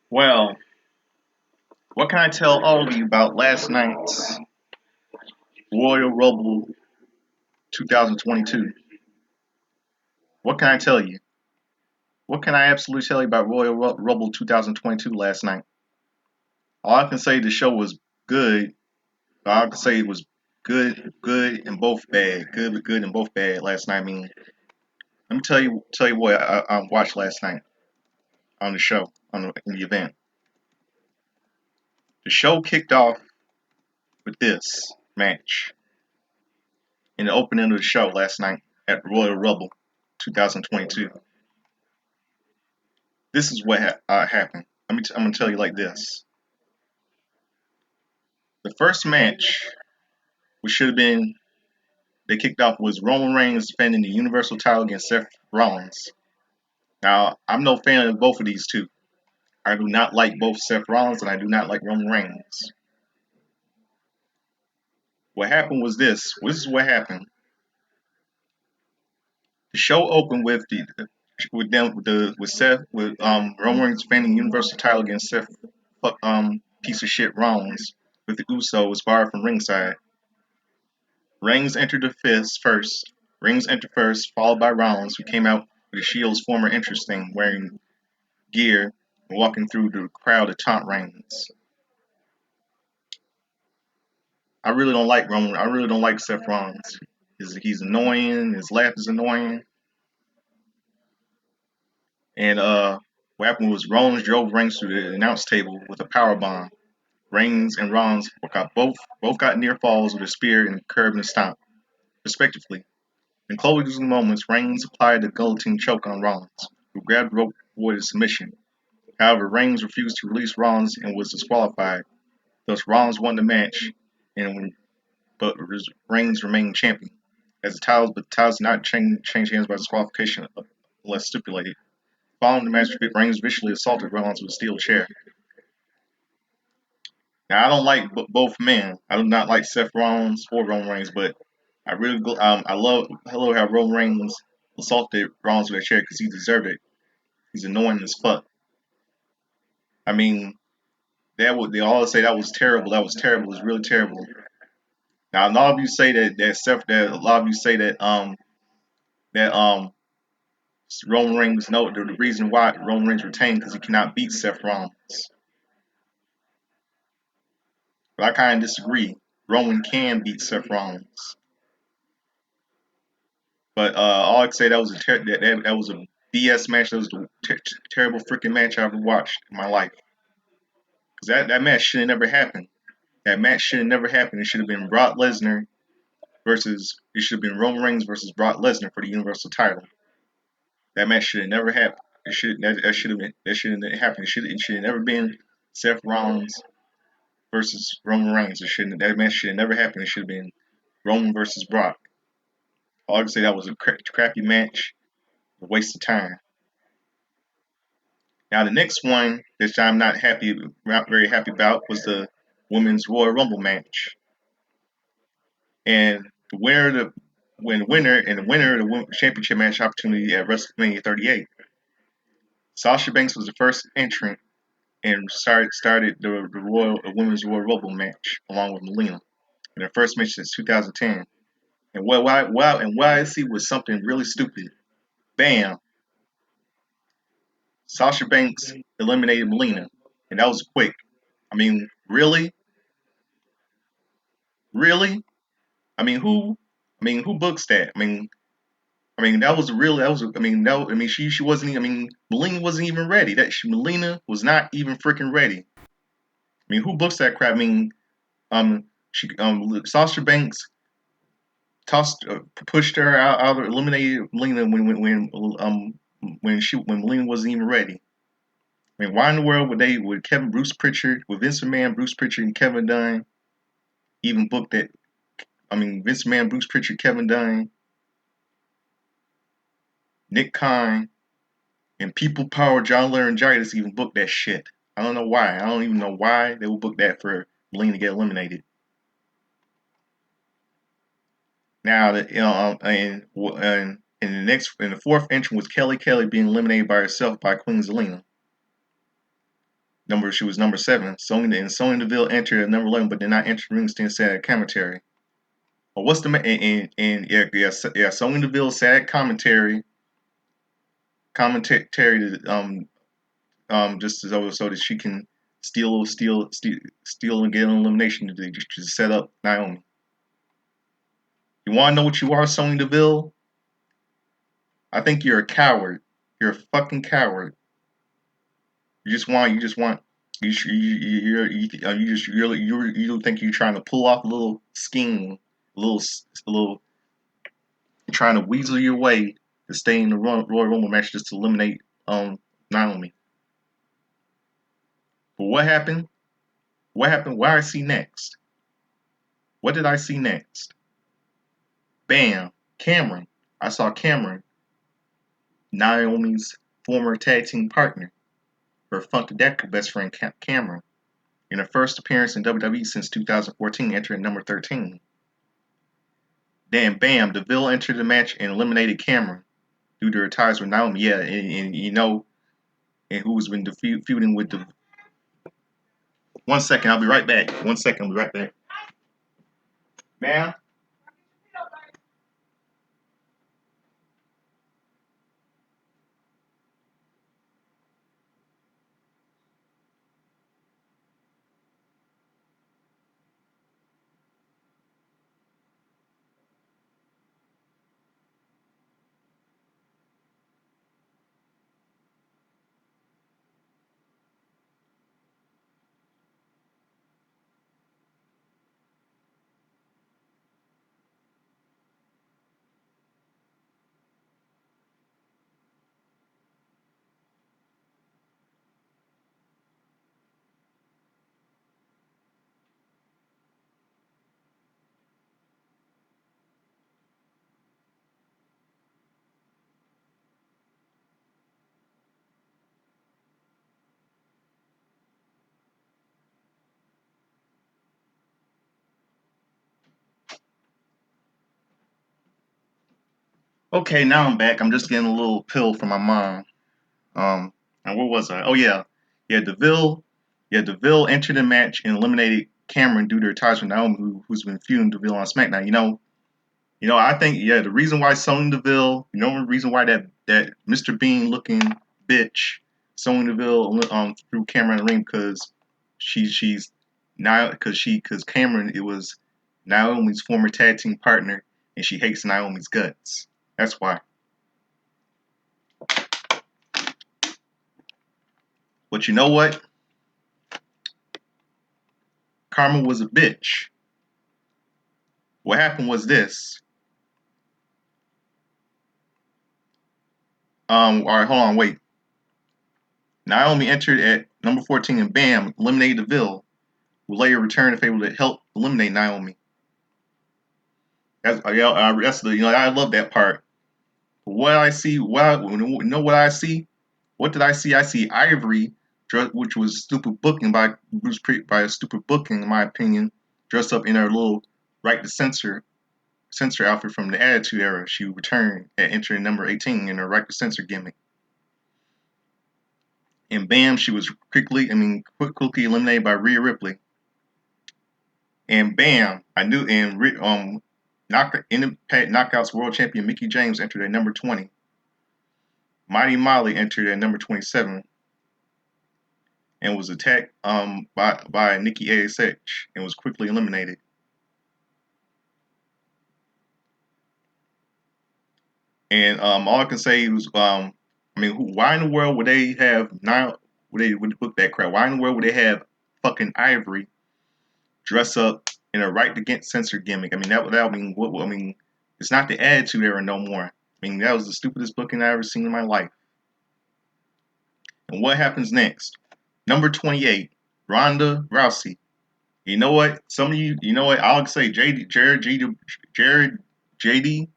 Well, what can I tell all of you about last night's Royal Rumble 2022? What can I tell you? What can I absolutely tell you about Rumble 2022 last night? All I can say the show was good. All I can say it was good and both bad. Good and both bad last night. I mean, let me tell you what I watched last night on the show in the event. The show kicked off with this match in the opening of the show last night at Royal Rumble 2022. This is what happened. I'm gonna tell you like this. The first match, which should have been they kicked off, was Roman Reigns defending the Universal title against Seth Rollins. Now, I'm no fan of both of these two. I do not like both Seth Rollins and I do not like Roman Reigns. What happened was this. This is what happened. The show opened with Seth with Roman Reigns defending the Universal title against Seth piece of shit Rollins with the Usos barred from ringside. Reigns entered the fist first. Reigns entered first, followed by Rollins, who came out with the Shield's former interesting, wearing gear and walking through the crowd to taunt Reigns. I really don't like Roman. I really don't like Seth Rollins. He's annoying. His laugh is annoying. And what happened was Rollins drove Reigns to the announce table with a power bomb. Reigns and Rollins both got near falls with a spear and curb and stomp, respectively. In closing moments, Reigns applied the guillotine choke on Rollins, who grabbed the rope to avoid a submission. However, Reigns refused to release Rollins and was disqualified. Thus, Rollins won the match, and but Reigns remained champion. As the titles did not change hands by disqualification unless stipulated. Following the match, Reigns viciously assaulted Rollins with a steel chair. Now, I don't like both men. I do not like Seth Rollins or Roman Reigns, but I love how Roman Reigns assaulted Rollins with a chair because he deserved it. He's annoying as fuck. I mean, they all say that was terrible. That was terrible. It was really terrible. Now, a lot of you say that a lot of you say that Roman Reigns no the reason why Roman Reigns retained because he cannot beat Seth Rollins. But I kind of disagree. Roman can beat Seth Rollins. But all I can say that was a BS match. That was the terrible freaking match I ever watched in my life. Because that match should have never happened. That match should have never happened. It should have been Brock Lesnar versus. It should have been Roman Reigns versus Brock Lesnar for the Universal title. That match should have never happened. That should have been that should have happened. It should have never been Seth Rollins versus Roman Reigns. That match should have never happened. It should have been Roman versus Brock. All I can say that was a crappy match, a waste of time. Now the next one that I'm not very happy about, was the women's Royal Rumble match, and the winner, of the winner of the championship match opportunity at WrestleMania 38. Sasha Banks was the first entrant and started the women's Royal Rumble match along with Melina in their first match since 2010. And what I see was something really stupid. Bam! Sasha Banks eliminated Melina, and that was quick. I mean, really, really. I mean, who? I mean, who books that? That was real. That was. I mean, that. I mean, she wasn't. I mean, Melina wasn't even ready. Melina was not even freaking ready. I mean, who books that crap? I mean, Sasha Banks pushed her out, eliminated Melina when Melina wasn't even ready. I mean, why in the world would Vince McMahon, Bruce Pritchard, and Kevin Dunn even book that? I mean, Vince McMahon, Bruce Pritchard, Kevin Dunn, Nick Khan, and People Power, John Laurinaitis even booked that shit. I don't know why. I don't even know why they would book that for Melina to get eliminated. Now, and in the fourth entrant was Kelly being eliminated by herself by Queen Zelina. She was number 7. Sonya Deville entered at number 11, but did not enter the ring stand sad commentary. Well, what's the yeah, Sonya Deville sad commentary just so that she can steal and get an elimination to set up Naomi. You want to know what you are, Sonya Deville? I think you're a coward. You're a fucking coward. You think you're trying to pull off a little scheme, a little trying to weasel your way to stay in the Royal Rumble match just to eliminate Naomi. But what happened? What happened? What I see next? What did I see next? Bam, Cameron. I saw Cameron, Naomi's former tag team partner, her Funkadelic best friend Cameron, in her first appearance in WWE since 2014, entering number 13. Then, bam, Deville entered the match and eliminated Cameron due to her ties with Naomi. Yeah, and and who's been feuding with the. 1 second, I'll be right back. 1 second, I'll be right back. Ma'am? Okay, now I'm back. I'm just getting a little pill from my mom. And where was I? Oh yeah, yeah. Deville entered the match and eliminated Cameron due to her ties with Naomi, who's been feuding Deville on SmackDown. I think the reason why Sonya Deville, the reason why that Mr. Bean looking bitch Sonya Deville threw Cameron in the ring because she's now because Cameron it was Naomi's former tag team partner and she hates Naomi's guts. That's why. But you know what? Karma was a bitch. What happened was this. All right, hold on, wait. Naomi entered at number 14 and bam, eliminated Deville, who later returned if able to help eliminate Naomi. I love that part. What I see, what I see? What did I see? I see Ivory, which was stupid booking by a stupid booking in my opinion, dressed up in her little right to censor outfit from the Attitude Era. She returned at entering number 18 in her right to censor gimmick. And bam, she was quickly eliminated by Rhea Ripley. And bam, I knew Impact Knockouts World Champion Mickie James entered at number 20. Mighty Molly entered at number 27 and was attacked by Nikki ASH and was quickly eliminated. And all I can say was, why in the world would they have would book that crap? Why in the world would they have fucking Ivory dress up in a right against censor gimmick? It's not the Attitude Era no more. That was the stupidest booking I ever seen in my life. And what happens next? Number 28, Ronda Rousey. You know what? Some of you know what? I'll say JD, JD.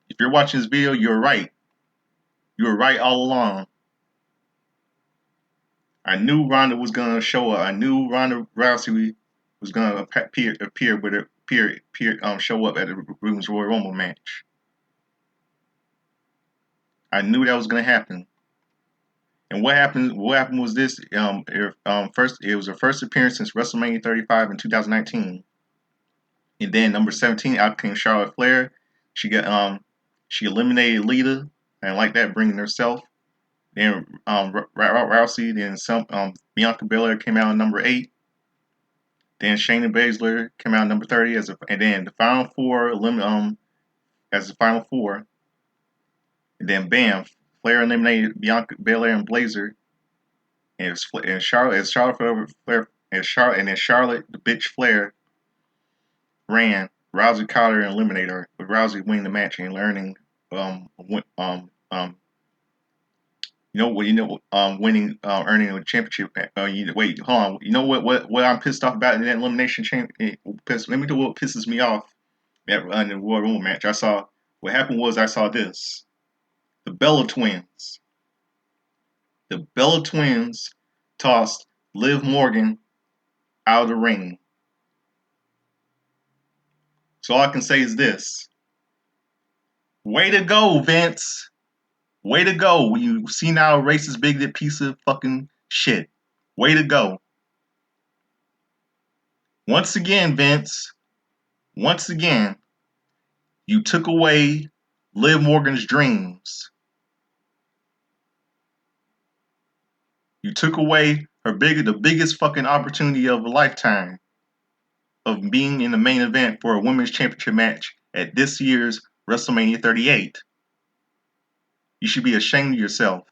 If you're watching this video, you're right. You were right all along. I knew Ronda was gonna show up. I knew Ronda Rousey was gonna show up at the Women's Royal Rumble match. I knew that was gonna happen. And what happened? What happened was this. First, it was her first appearance since WrestleMania 35 in 2019. And then number 17, out came Charlotte Flair. She got she eliminated Lita, and like that, bringing herself. Then Rousey, then some Bianca Belair came out at number 8. Then Shayna Baszler came out at number 30 and then the final four as the final four. And then bam, Flair eliminated Bianca Belair and Blazer, and Charlotte the bitch Flair ran. Rousey caught her and eliminated her, with Rousey winning the match and learning winning earning a championship. Wait, hold on. You know what I'm pissed off about in that elimination champ? Let me tell you what pisses me off. That in the Royal Rumble match, I saw what happened was I saw this: the Bella Twins. The Bella Twins tossed Liv Morgan out of the ring. So all I can say is this: way to go, Vince. Way to go. You see now, racist, bigoted piece of fucking shit. Way to go. Once again, Vince. Once again, you took away Liv Morgan's dreams. You took away the biggest fucking opportunity of a lifetime of being in the main event for a women's championship match at this year's WrestleMania 38. You should be ashamed of yourself.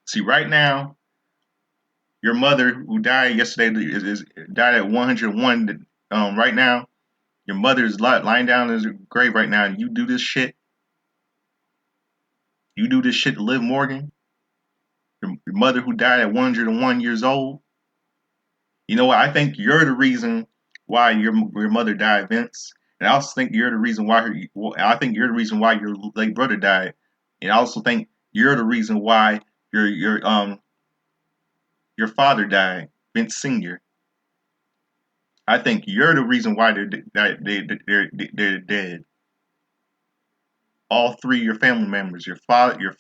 See, right now, your mother, who died yesterday, died at 101. Right now, your mother is lying down in her grave right now, and you do this shit. You do this shit to Liv Morgan, your mother who died at 101 years old. You know what? I think you're the reason why your mother died, Vince. And I also think you're the reason why I think you're the reason why your late brother died. And I also think you're the reason why your father died, Vince Senior. I think you're the reason why they're dead. All three of your family members, your father, your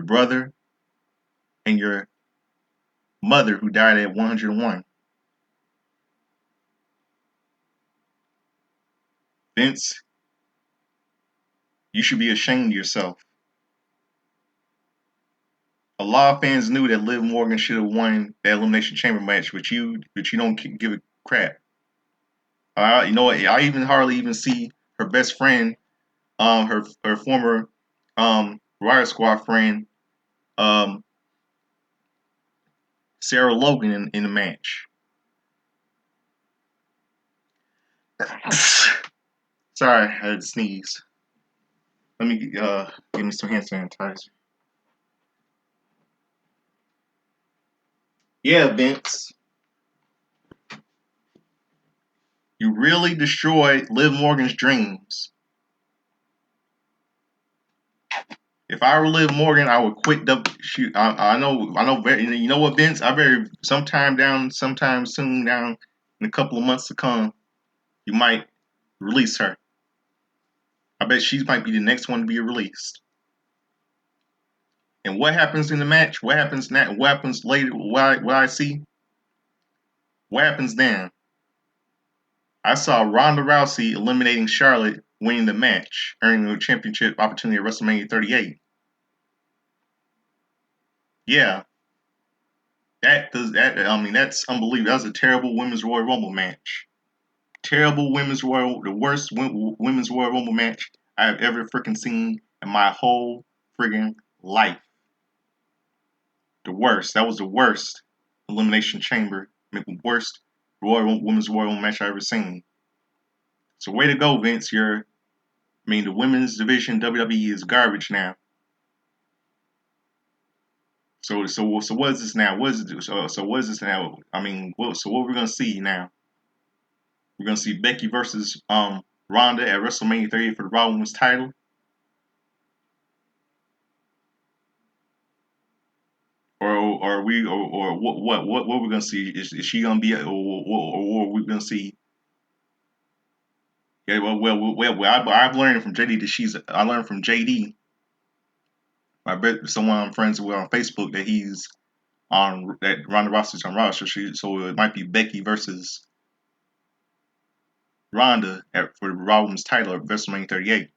brother, and your mother who died at 101. Vince, you should be ashamed of yourself. A lot of fans knew that Liv Morgan should have won that Elimination Chamber match, but you don't give a crap. You know what? I even hardly even see her best friend, her former Riot Squad friend, um, Sarah Logan in the match. Sorry, I had to sneeze. Let me give me some hand sanitizer. Yeah, Vince, you really destroyed Liv Morgan's dreams. If I were Liv Morgan, I would quit shoot. I know. Very, you know what, Vince? I better sometime soon down in a couple of months to come, you might release her. I bet she might be the next one to be released. And what happens in the match? What happens now? What happens later? What I see? What happens then? I saw Ronda Rousey eliminating Charlotte, winning the match, earning the championship opportunity at WrestleMania 38. Yeah, that's unbelievable. That was a terrible women's Royal Rumble match. Terrible the worst women's Royal Rumble match I have ever freaking seen in my whole friggin' life. The worst. That was the worst Elimination Chamber, worst women's Royal Rumble match I ever seen. So way to go, Vince. The women's division WWE is garbage now. So what is this now? What is it? So what is this now? So what we're gonna see now? We're gonna see Becky versus Ronda at WrestleMania 38 for the Raw Women's title. Or what we're gonna see? Is she gonna be or are we gonna see? Yeah, I've learned from JD that I learned from JD I bet someone I'm friends with on Facebook that he's on that Ronda Rousey's on Raw, so it might be Becky versus Ronda for the Raw Women's title at WrestleMania 38.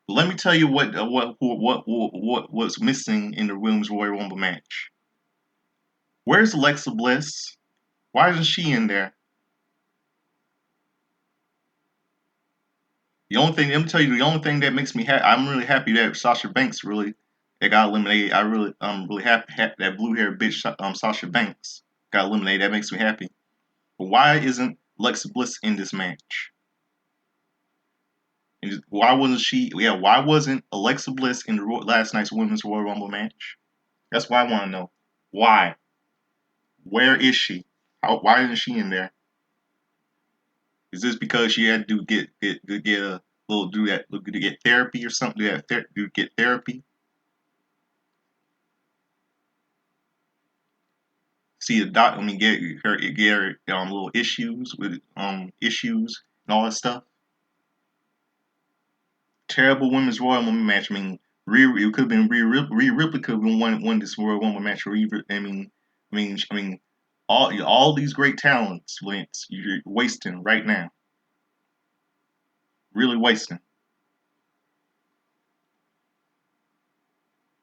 But let me tell you what was missing in the Women's Royal Rumble match. Where's Alexa Bliss? Why isn't she in there? The only thing, let me tell you, the only thing that makes me happy, I'm really happy that Sasha Banks that got eliminated. I'm really happy that blue haired bitch, Sasha Banks got eliminated. That makes me happy. But why isn't Alexa Bliss in this match? And why wasn't she? Yeah, why wasn't Alexa Bliss in the last night's Women's Royal Rumble match? That's what I want to know. Why? Where is she? Why isn't she in there? Is this because she had to get a little to get therapy or something? Get therapy? See a doc. I mean, get her little issues and all that stuff. Terrible women's Royal Rumble match. I mean, it could have been Rhea Ripley could have won this Royal Rumble match. Or even I mean, all these great talents, Lance, you're wasting right now. Really wasting.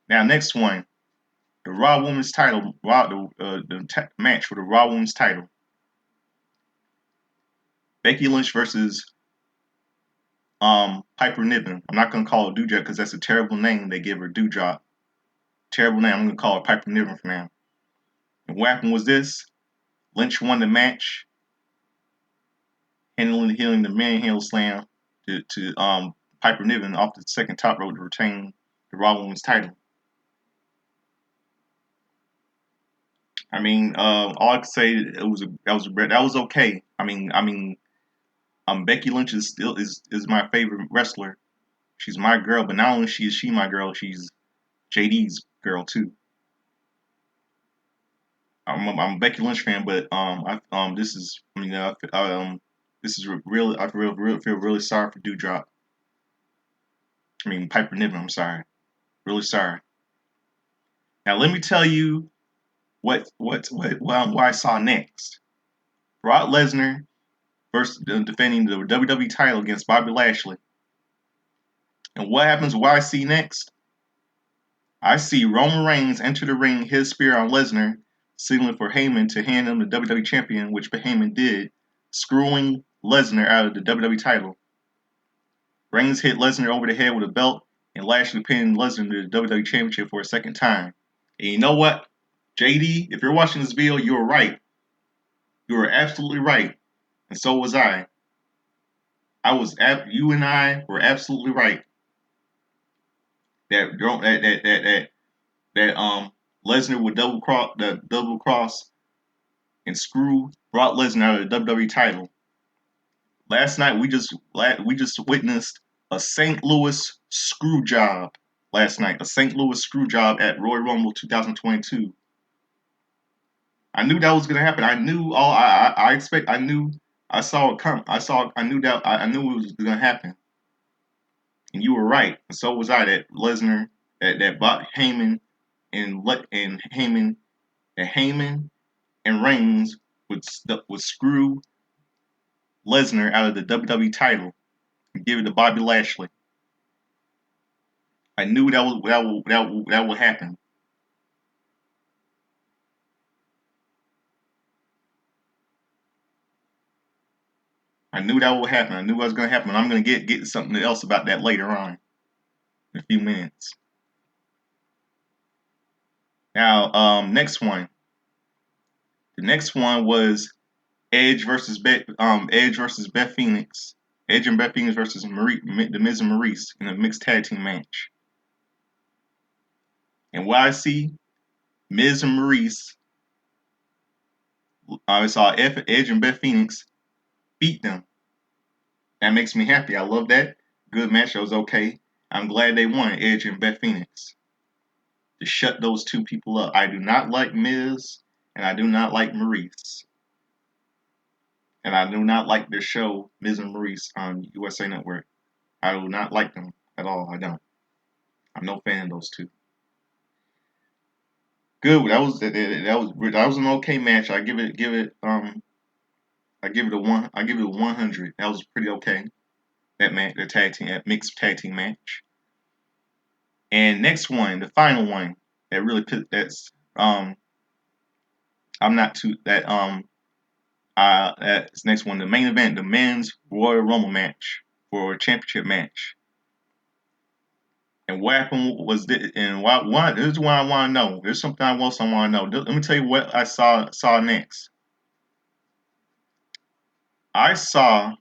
Now, next one, the Raw Women's title, match for the Raw Women's title. Becky Lynch versus Piper Niven. I'm not gonna call her Doudrop because that's a terrible name they give her. Doudrop. Terrible name. I'm gonna call her Piper Niven for now. And what happened was this: Lynch won the match, hitting the manhandle slam to Piper Niven off the second top rope to retain the Raw Women's title. I mean, all I can say that was okay. Becky Lynch is my favorite wrestler. She's my girl, but not only is she my girl, she's JD's girl too. I'm a Becky Lynch fan, but this is this is really feel really sorry for Doudrop. I mean Piper Niven. I'm sorry, really sorry. Now let me tell you what I saw next. Brock Lesnar versus defending the WWE title against Bobby Lashley. And what happens? What I see next? I see Roman Reigns enter the ring, his spear on Lesnar, signaling for Heyman to hand him the WWE champion, which Heyman did, screwing Lesnar out of the WWE title. Reigns hit Lesnar over the head with a belt, and Lashley pinned Lesnar to the WWE championship for a second time. And you know what? JD, if you're watching this video, you're right. You were absolutely right. And so was I. You and I were absolutely right. That Lesnar would double cross and screw Brock Lesnar out of the WWE title. Last night we just witnessed a St. Louis screw job. Last night, a St. Louis screw job at Royal Rumble 2022. I knew that was gonna happen. I knew all. I expect. I knew. I saw it come. I knew that. I knew it was gonna happen. And you were right. And so was I. That Lesnar, that bought Heyman, and Heyman and Reigns would screw Lesnar out of the WWE title and give it to Bobby Lashley. I knew that would happen. I knew that would happen. I knew what was going to happen. I'm going to get something else about that later on in a few minutes. Now, next one. The next one was Edge versus Beth Phoenix. Edge and Beth Phoenix versus The Miz and Maurice in a mixed tag team match. And what I see, Miz and Maurice, I saw Edge and Beth Phoenix beat them. That makes me happy. I love that. Good match. That was okay. I'm glad they won, Edge and Beth Phoenix. To shut those two people up. I do not like Miz, and I do not like Maurice. And I do not like their show, Miz and Maurice, on USA Network. I do not like them at all. I don't. I'm no fan of those two. Good. That was an okay match. I give it I give it a one. I give it a 100. That was pretty okay. That match, that mixed tag team match. And next one, the final one that really that's I'm not too that that's next one, the main event, the men's Royal Rumble match for a championship match. And what happened was this, and why this is what I want to know. There's something else I want to know. Let me tell you what I saw next. I saw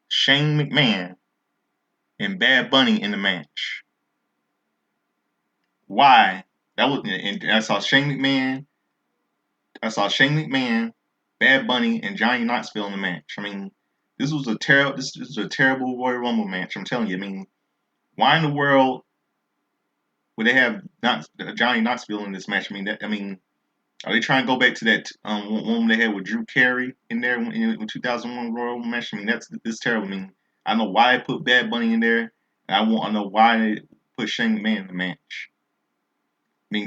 Shane McMahon and Bad Bunny in the match. Why? That was, and I saw Shane McMahon. I saw Shane McMahon, Bad Bunny, and Johnny Knoxville in the match. I mean, this was a terrible. This is a terrible Royal Rumble match. I'm telling you. I mean, why in the world would they have not Johnny Knoxville in this match? I mean, are they trying to go back to that one they had with Drew Carey in there in 2001 Royal Rumble match? I mean, this terrible. I mean, I know why they put Bad Bunny in there. And I want to know why they put Shane McMahon in the match. I mean,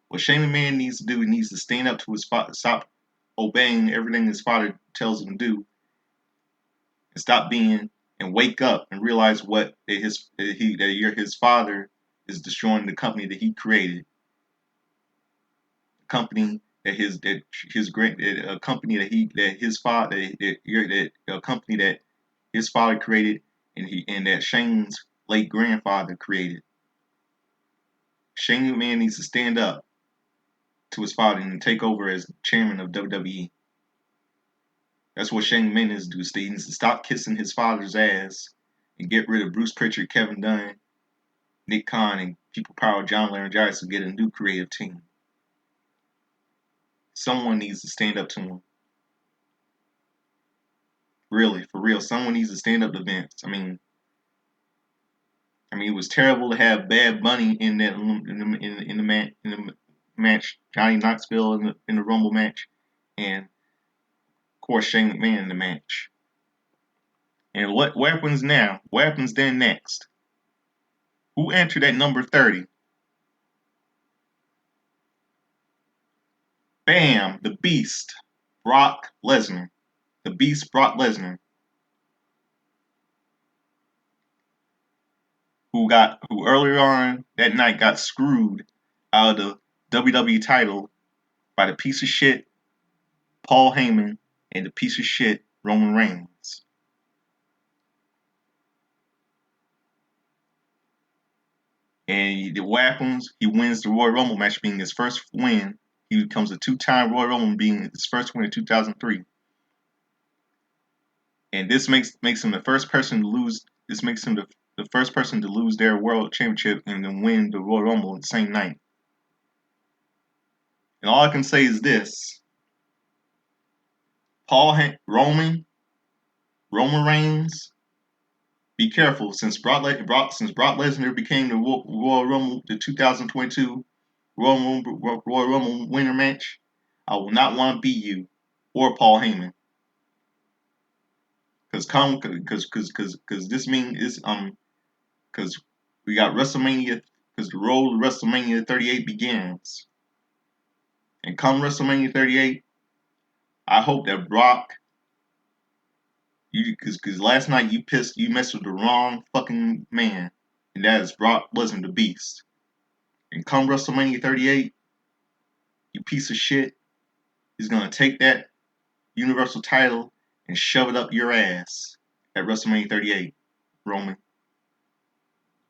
what Shane McMahon needs to do, he needs to stand up to his father, stop obeying everything his father tells him to do, and stop being and wake up and realize his father is destroying the company that he created, a company that a company that his father a company that his father created and that Shane's late grandfather created. Shane McMahon needs to stand up to his father and take over as chairman of WWE. That's what Shane McMahon needs to do. He needs to stop kissing his father's ass and get rid of Bruce Pritchard, Kevin Dunn, Nick Khan, and People Power John Laryngitis to get a new creative team. Someone needs to stand up to him. Really, for real, someone needs to stand up to Vince. I mean, it was terrible to have Bad Bunny in the match, Johnny Knoxville in the Rumble match, and of course Shane McMahon in the match. And what happens now? What happens then next? Who entered at number 30? Bam! The Beast, Brock Lesnar. The Beast, Brock Lesnar. Who earlier on that night got screwed out of the WWE title by the piece of shit Paul Heyman and the piece of shit Roman Reigns. And what happens? He wins the Royal Rumble match, being his first win. He becomes a two-time Royal Rumble, being his first win in 2003. And this makes him the first person to lose. This makes him the first person to lose their World Championship and then win the Royal Rumble the same night. And all I can say is this: Roman Reigns, be careful, since Brock Lesnar became the Royal Rumble, the 2022 Royal Rumble winner match. I will not want to be you or Paul Heyman, because this means because we got WrestleMania, because the road to WrestleMania 38 begins, and come WrestleMania 38, I hope that Brock, because last night you messed with the wrong fucking man, and that is Brock Lesnar, the Beast. And come WrestleMania 38, you piece of shit, he's gonna take that Universal title and shove it up your ass at WrestleMania 38, Roman.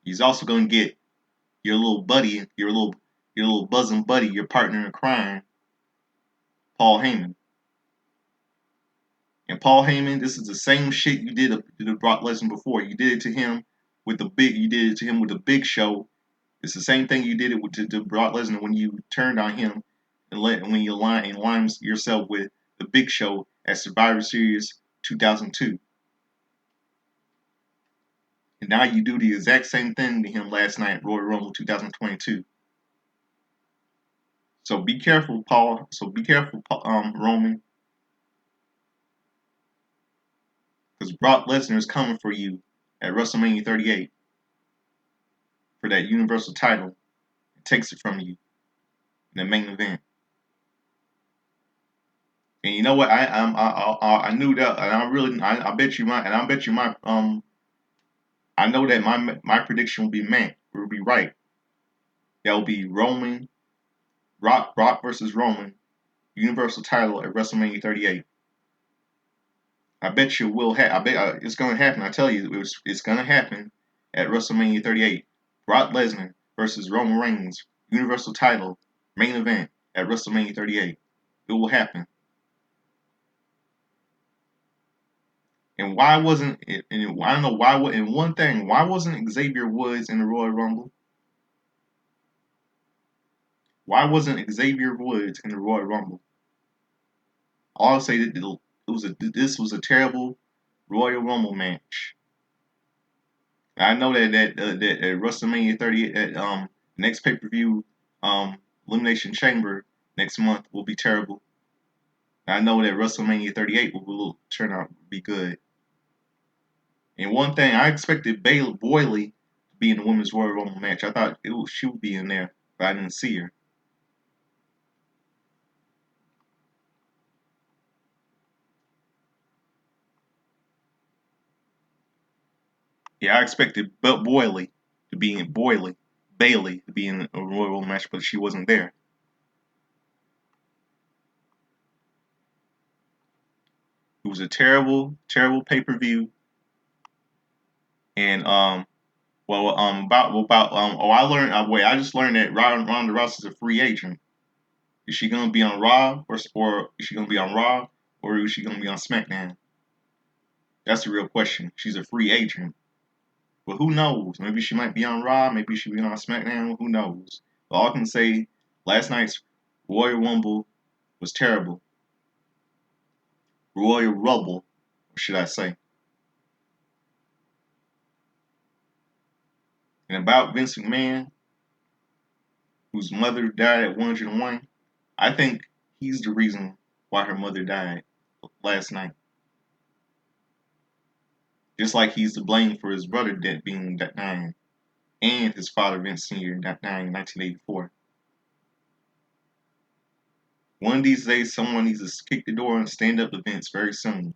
He's also gonna get your little buddy, your little buzzing buddy, your partner in crime, Paul Heyman. And Paul Heyman, this is the same shit you did to Brock Lesnar before. You did it to him with the Big Show. It's the same thing you did it to Brock Lesnar when you turned on him and when you aligned yourself with the Big Show at Survivor Series 2002. And now you do the exact same thing to him last night at Royal Rumble 2022. So be careful, Paul. Roman. Because Brock Lesnar is coming for you at WrestleMania 38. for that Universal title and takes it from you in the main event. And you know what? I knew that, and I bet you my, and I bet you my, I know that my prediction will be right. That will be Rock versus Roman, Universal title at WrestleMania 38. I bet you will I bet it's gonna happen. I tell you, it's gonna happen at WrestleMania 38. Brock Lesnar versus Roman Reigns, Universal title main event at WrestleMania 38. It will happen. And why wasn't it? And I don't know why. And one thing, why wasn't Xavier Woods in the Royal Rumble? Why wasn't Xavier Woods in the Royal Rumble? I'll say that this was a terrible Royal Rumble match. I know that at WrestleMania 38 at next pay per view Elimination Chamber next month will be terrible. I know that WrestleMania 38 will turn out to be good. And one thing, I expected Boyley to be in the Women's Royal Rumble match. I thought she would be in there, but I didn't see her. Yeah, I expected Bailey to be in a Royal Rumble match, but she wasn't there. It was a terrible, terrible pay per view. And I learned I just learned that Ronda Rousey's a free agent. Is she gonna be on Raw or is she gonna be on Raw or is she gonna be on SmackDown? That's the real question. She's a free agent. But who knows? Maybe she might be on Raw, maybe she'll be on SmackDown, who knows? But all I can say, last night's Royal Rumble was terrible. Royal Rubble, should I say. And about Vince McMahon, whose mother died at 101, I think he's the reason why her mother died last night. Just like he's to blame for his brother being dying and his father Vince Sr. dying in 1984. One of these days, someone needs to kick the door and stand up to Vince very soon.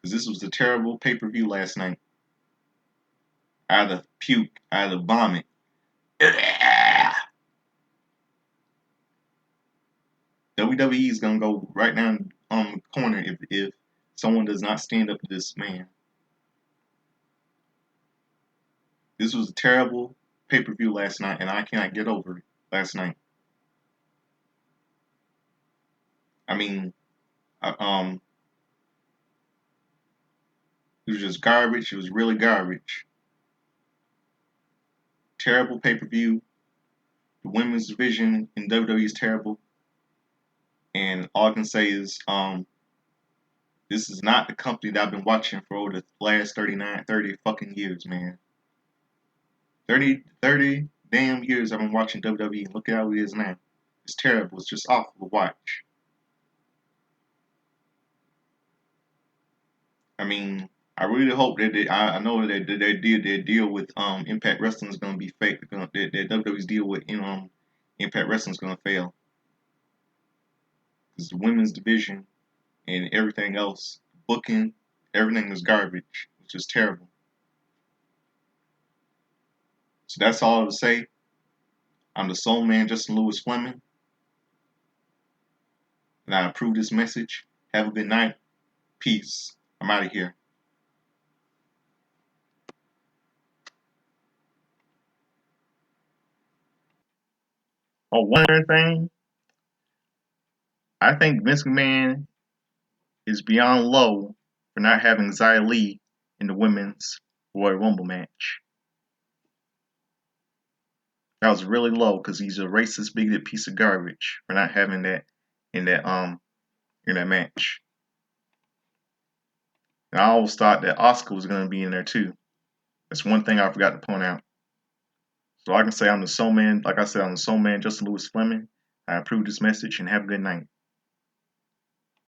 Because this was a terrible pay-per-view last night. I had to puke. I had to vomit. WWE is going to go right down on the corner if someone does not stand up to this man. This was a terrible pay-per-view last night, and I cannot get over it last night. I mean, it was just garbage. It was really garbage. Terrible pay-per-view. The women's division in WWE is terrible. And all I can say is, this is not the company that I've been watching for over the last 30 fucking years, man. 30 damn years I've been watching WWE, and look at how it is now. It's terrible. It's just awful to watch. I mean, I really hope that I know that their deal with Impact Wrestling is going to be fake. That WWE's deal with Impact Wrestling is going to fail. Because the women's division and everything else, booking, everything is garbage. It's just terrible. So that's all to say. I'm the Soul Man, Justin Lewis Fleming, and I approve this message. Have a good night. Peace. I'm out of here. Oh, one other thing. I think Vince McMahon is beyond low for not having Xia Li in the women's Royal Rumble match. That was really low because he's a racist, bigoted piece of garbage for not having that in that match. And I always thought that Oscar was going to be in there too. That's one thing I forgot to point out. So I can say I'm the Soul Man. Like I said, I'm the Soul Man, Justin Lewis Fleming. I approve this message and have a good night.